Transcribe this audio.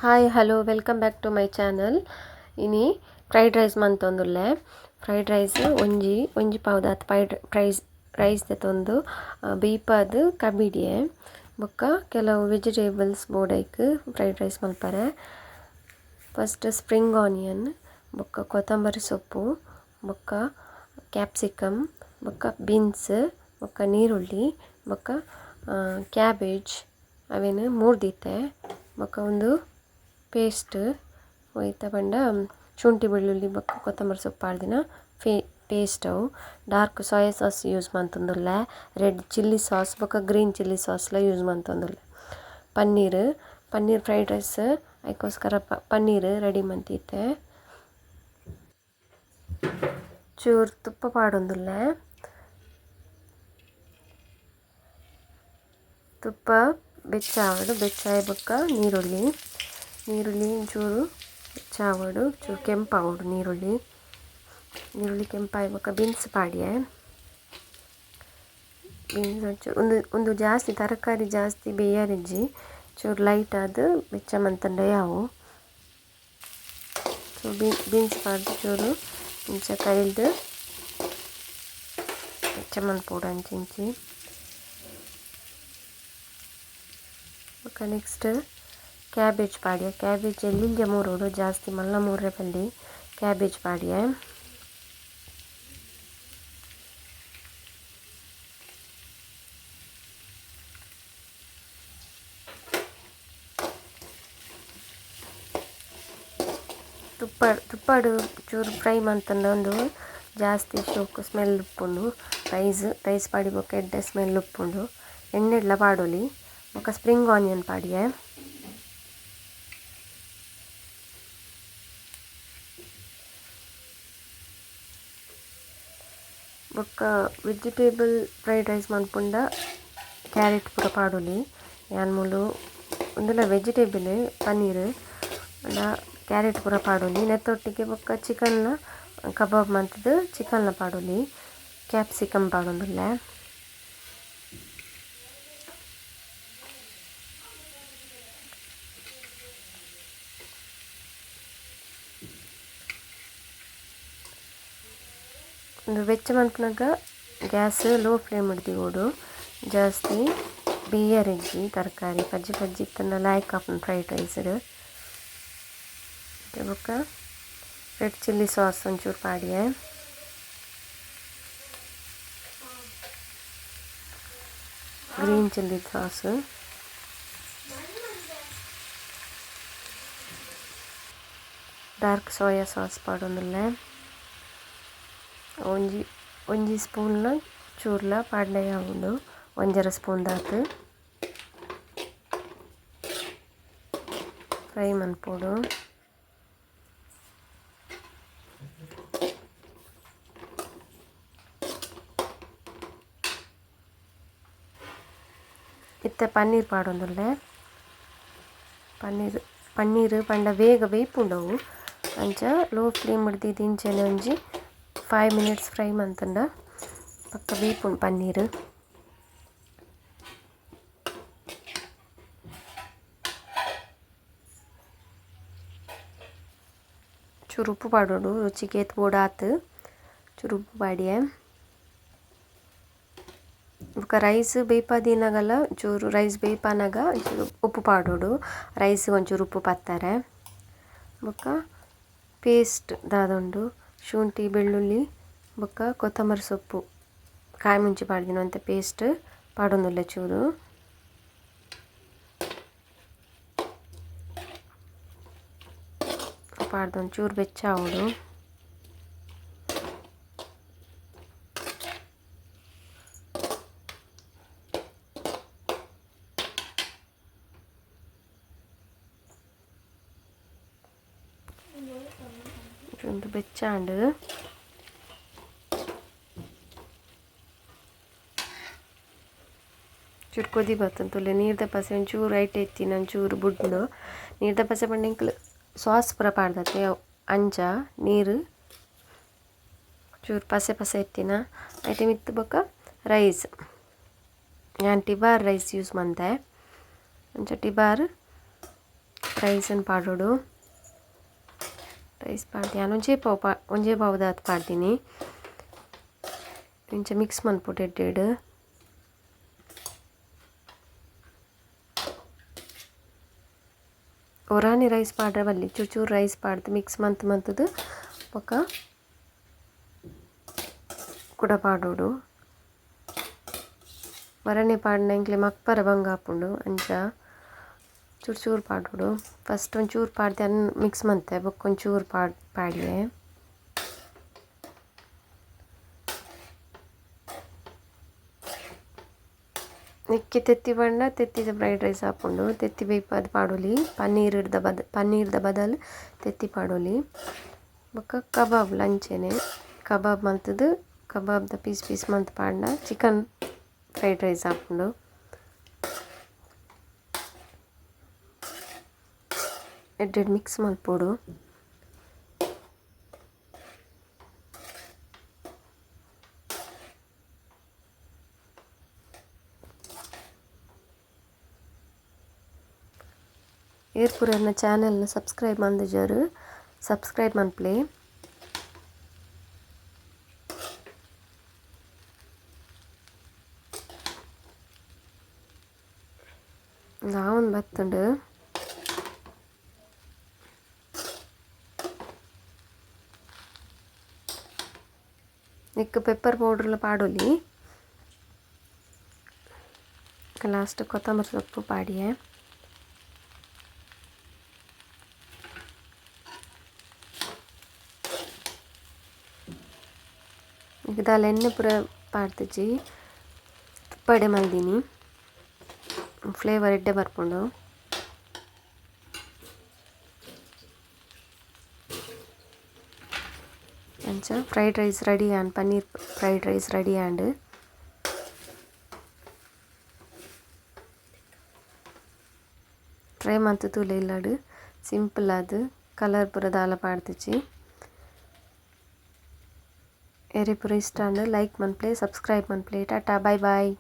Hi hello welcome back to my channel. ಇನಿ fried rice ಮಂತೊಂದುಲ್ಲೆ. Fried rice ಒಂಜಿ ಪಾವುದಾತ್ ರೈಸ್ ದೆತೊಂದು ಬೀಪಾದ್ ಕಬಿಡಿಯೆ ಬೊಕ್ಕ ಕೆಲವು ವೆಜಿಟೇಬಲ್ಸ್ ಬೋಡೈಕ್ ಫ್ರೈಡ್ ರೈಸ್ ಮಲ್ಪರೆ. ಫಸ್ಟ್ ಸ್ಪ್ರಿಂಗ್ ಆನಿಯನ್ ಬೊಕ್ಕ ಕೊತ್ತಂಬರಿ ಸೊಪ್ಪು ಬೊಕ್ಕ ಕ್ಯಾಪ್ಸಿಕಮ್ ಬೊಕ್ಕ ಬೀನ್ಸ್ ಬೊಕ್ಕ ನೀರುಳ್ಳಿ ಬೊಕ್ಕ ಕ್ಯಾಬೇಜ್ ಅವೇನು ಮೂರು ದೀತೆ ಬೊಕ್ಕ ಒಂದು ಪೇಸ್ಟ್ ಒಯ್ತ ಪಂಡ ಶುಂಠಿ ಬೆಳ್ಳುಳ್ಳಿ ಬೊಕ್ಕ ಕೊತ್ತಂಬರಿ ಸೊಪ್ಪು ಪಾಡ್ದಿನ ಪೇಸ್ಟ್ ಅವು ಡಾರ್ಕ್ ಸೋಯಾ ಸಾಸ್ ಯೂಸ್ ಮಂತೊಂದುಲ್ಲೆ. ರೆಡ್ ಚಿಲ್ಲಿ ಸಾಸ್ ಬೊಕ್ಕ ಗ್ರೀನ್ ಚಿಲ್ಲಿ ಸಾಸ್ಲ ಯೂಸ್ ಮಂತೊಂದುಲ್ಲೆ. ಪನ್ನೀರ್ ಫ್ರೈಡ್ ರೈಸ್ ಅದಕ್ಕೋಸ್ಕರ ಪನ್ನೀರ್ ರೆಡಿ ಮಂತಿತ್ತೆ. ಚೂರು ತುಪ್ಪ ಪಾಡೊಂದುಲ್ಲೆ. ತುಪ್ಪ ಬೆಚ್ಚಾವಡು ಬೆಚ್ಚಾಯ ಬೊಕ್ಕ ನೀರುಳ್ಳಿ ಚೂರು ಬೆಚ್ಚಾವಡು ಚೂರು ಕೆಂಪಾವಡು ನೀರುಳ್ಳಿ ಕೆಂಪಾಯಿ ಬೊಕ್ಕ ಬೀನ್ಸ್ ಪಾಡ್ಯೆ. ಬೀನ್ಸ್ ಒಂದು ಜಾಸ್ತಿ ತರಕಾರಿ ಜಾಸ್ತಿ ಬೇಯರಿಜ್ಜಿ ಚೂರು ಲೈಟ್ ಆದ್ ಬೆಚ್ಚ ಮಂತಂಡ ಯಾವು ಬೀನ್ಸ್ ಪಾಡ್ದು ಚೂರು ಇಂಚ ಕೈಲ್ದು ಬೆಚ್ಚ ಮನ್ಪೋಡು ಅಂಚಿಂಚಿ. ಬೊಕ್ಕ ನೆಕ್ಸ್ಟ್ ಕ್ಯಾಬೇಜ್ ಪಾಡ್ಯ. ಕ್ಯಾಬೇಜ್ ಎಲ್ಲಿಂಜ ಮೂರೋಡು ಜಾಸ್ತಿ ಮಲ್ಲ ಮೂರ್ರೆ ಪಲ್ಲಿ ಕ್ಯಾಬೇಜ್ ಪಾಡ್ಯ. ತುಪ್ಪಡು ಚೂರು ಫ್ರೈ ಮಂತಂಡ ಒಂದು ಜಾಸ್ತಿ ಶೋಕು ಸ್ಮೆಲ್ ಉಪ್ಪುಂಡು. ರೈಸ್ ಪಾಡಿ ಬೊಕ್ಕ ಎಡ್ಡೆ ಸ್ಮೆಲ್ ಉಪ್ಪುಂಡು. ಎಣ್ಣೆಡ್ಲ ಪಾಡೊಲಿ ಬೊಕ್ಕ ಸ್ಪ್ರಿಂಗ್ ಆನಿಯನ್ ಪಾಡ್ಯೆ. ಬೊಕ್ಕ ವೆಜಿಟೇಬಲ್ ಫ್ರೈಡ್ ರೈಸ್ ಮನ್ಪುಂಡ ಕ್ಯಾರೆಟ್ ಪೂರ ಪಾಡೊಲಿ. ಯಾನ್ ಮೂಲು ಉಂದುಲ ವೆಜಿಟೇಬಲ್ ಪನ್ನೀರ್ ಕ್ಯಾರೆಟ್ ಪೂರ ಪಾಡೊಲಿ. ನೆತ್ತೊಟ್ಟಿಗೆ ಬೊಕ್ಕ ಚಿಕನ್ನ ಕಬಾಬ್ ಮಂತುದು ಚಿಕನ್ಲ ಪಾಡೊಲಿ. ಕ್ಯಾಪ್ಸಿಕಮ್ ಪಾಡೊಂದುಲ್ಲೆ. ಒಂದು ಬೆಚ್ಚ ಮನ್ಪುನಾಗ ಗ್ಯಾಸ್ ಲೋ ಫ್ಲೇಮ್ ಇಡ್ದಿಗೋಡು. ಜಾಸ್ತಿ ಬೇಯರಿಜ್ಜಿ ತರಕಾರಿ ಪಜ್ಜಿ ಇತ್ತಂಡ ಲಾಯ್ಕ್ ಆಪುಂಡು ಫ್ರೈಡ್ ರೈಸ್ಡ್. ಬೊಕ್ಕ ರೆಡ್ ಚಿಲ್ಲಿ ಸಾಸ್ ಒಂಚೂರು ಪಾಡ್ಯೆ. Green chilli sauce dark soya sauce ಪಾಡೊಂದುಲ್ಲೆ. ಒಂಜಿ ಸ್ಪೂನ್ಲ ಚೂರ್ಲ ಪಾಡ್ಲೆ ಆವೊಂಡು ಒಂಜರ ಸ್ಪೂನ್ ದಾತ್ ಫ್ರೈ ಮನ್ಪೋಡು. ಇತ್ತೆ ಪನ್ನೀರ್ ಪಾಡೊಂದುಲ್ಲೆ. ಪನ್ನೀರ್ ಪಂಡ ಬೇಗ ಬೇಯ್ಪುಂಡವು ಅಂಚ ಲೋ ಫ್ಲೇಮ್ ಹಿಡ್ದಿದ್ದು ಇಂಚನೆ ಒಂಜಿ 5 minutes ಫ್ರೈ ಮಂತಂಡ ಪಕ್ಕ ಬೇಯ್ಪುಂಡು ಪನ್ನೀರ್. ಚೂರು ಉಪ್ಪು ಪಾಡೋಡು ರುಚಿಗೆ ಏತ್ ಬೋಡಾತ್ ಚೂರು ಉಪ್ಪು ಪಾಡ್ಯೆ. ಬೊಕ್ಕ ರೈಸ್ ಬೇಯ್ಪದಿನಾಗಲ ಚೂರು ರೈಸ್ ಬೇಯ್ಪನಾಗ ಚೂರು ಉಪ್ಪು ಪಾಡೋಡು. ರೈಸ್ ಒಂಚೂರು ಉಪ್ಪು ಪತ್ತಾರೆ. ಬೊಕ್ಕ ಪೇಸ್ಟ್ ದಾದೊಂಡು ಶುಂಠಿ ಬೆಳ್ಳುಳ್ಳಿ ಬೊಕ್ಕ ಕೊತ್ತಂಬರಿ ಸೊಪ್ಪು ಕಾಯಿ ಮುಂಚಿ ಪಾಡ್ದಿನ ಅಂತ ಪೇಸ್ಟ್ ಪಾಡೊಂದುಲ್ಲೆ ಚೂರು. ಪಾಡ್ದೊಂದು ಚೂರು ಬೆಚ್ಚಾವಡು. ಒಂದು ಬೆಚ್ಚಾಂಡ್ ಚೂರು ಕೊದಿ ಬತ್ತಂತುಲ್ಲೆ. ನೀರು ದಪಸೆ ಒಂಚೂರು ಐಟ್ ಎತ್ತಿನ ಒಂಚೂರು ಬುಡ್ಡು ನೀರು ದಪಸೆ ಪಂಡ ಇಂಕ್ಲು ಸಾಸ್ ಪೂರ ಪಾಡ್ದತ್ತೆ ಅಂಚ ನೀರು ಚೂರು ಪಸೆ ಎತ್ತಿನ ಐಟೆ ಮಿತ್ತು ಬೊಕ್ಕ ರೈಸ್. ನಾನು ಟಿಬಾರ್ ರೈಸ್ ಯೂಸ್ ಮಂತೆ ಅಂಚ ಟಿಬಾರ್ ರೈಸನ್ನು ಪಾಡೋಡು ರೈಸ್ ಪಾಡ್ದು ನಾನು ಒಂಜೇ ಪಾವುದಾತ್ ಪಾಡ್ತೀನಿ ಇಂಚ ಮಿಕ್ಸ್ ಮನ್ಪುಟ್ಟು ಎಡ್ಡೆಡು ಒರಾನಿ ರೈಸ್ ಪಾಡ್ರೆ ಬಲ್ಲಿ ಚೂರು ರೈಸ್ ಪಾಡ್ದು ಮಿಕ್ಸ್ ಮಂತುದು ಬೊಕ ಕುಡ ಪಾಡೋಡು ಒರಾನಿ ಪಾಡ್ನಂಕ್ಲೆ ಮಕ್ಪರ ಬಂಗ ಹಾಪುಂಡು ಅಂಚ ಚೂರು ಪಾಡೋಡು ಫಸ್ಟ್ ಒಂಚೂರು ಪಾಡ್ದೆ ಅನ್ನ ಮಿಕ್ಸ್ ಮಂತೆ ಬೊಕ್ಕ ಒಂಚೂರು ಪಾಡ್ಲೆ ನಿಕ್ಕಿ ತೆತ್ತಿ ಬಂಡ ತೆತ್ತಿದ ಫ್ರೈಡ್ ರೈಸ್ ಹಾಕೊಂಡು ತೆತ್ತಿ ಬೇಯ್ಪದು ಪಾಡೋಲಿ ಪನ್ನೀರ್ದ ಬದಲು ತೆತ್ತಿ ಪಾಡೋಲಿ ಬೊಕ್ಕ ಕಬಾಬ್ ಲಂಚೆನೆ ಕಬಾಬ್ ಮಲ್ತದು ಕಬಾಬ್ದ ಪೀಸ್ ಮಂತ್ ಪಾಡ್ನ ಚಿಕನ್ ಫ್ರೈಡ್ ರೈಸ್ ಹಾಕೊಂಡು ಎಡ್ಡೆಡ್ ಮಿಕ್ಸ್ ಮಲ್ಪೋಡು ಏರ್ಪುರ ನನ್ನ ಚಾನೆಲ್ನ ಸಬ್ಸ್ಕ್ರೈಬ್ ಮಂದಿಜರು ಸಬ್ಸ್ಕ್ರೈಬ್ ಮನ್ಪ್ಲೆ ಲಾವನ್ ಬತ್ತುಂಡು ನಿಕ್ಕ ಪೆಪ್ಪರ್ ಪೌಡ್ರ್ಲ ಪಾಡೋಲಿ ಲಾಸ್ಟ್ ಕೊತ್ತಂಬರಿ ಸೊಪ್ಪು ಪಾಡಿಯೆ ಈಗ ದಾಲ ಎಣ್ಣೆ ಪೂರ ಪಾಡ್ತಿಜ್ಜಿ ತುಪ್ಪಡೆ ಮಲ್ದಿನಿ ಫ್ಲೇವರ್ ಎಡ್ಡೆ ಬರ್ಪುಂಡು ಅಂಚ fried rice ready and paneer fried rice ready and try ಮಂತು ತೂಲೆ ಇಲ್ಲಡು ಸಿಂಪಲ್ ಅದು ಕಲರ್ ಪೂರ ದಾಲ ಪಾಡ್ತಿಚ್ಚಿ ಏರಿ ಪೂರ ಇಷ್ಟ ಲೈಕ್ ಮನ್ಪ್ಲೆ ಸಬ್ಸ್ಕ್ರೈಬ್ ಮನ್ಪ್ಲೆ ಟಾಟಾ ಬಾಯ್ ಬಾಯ್.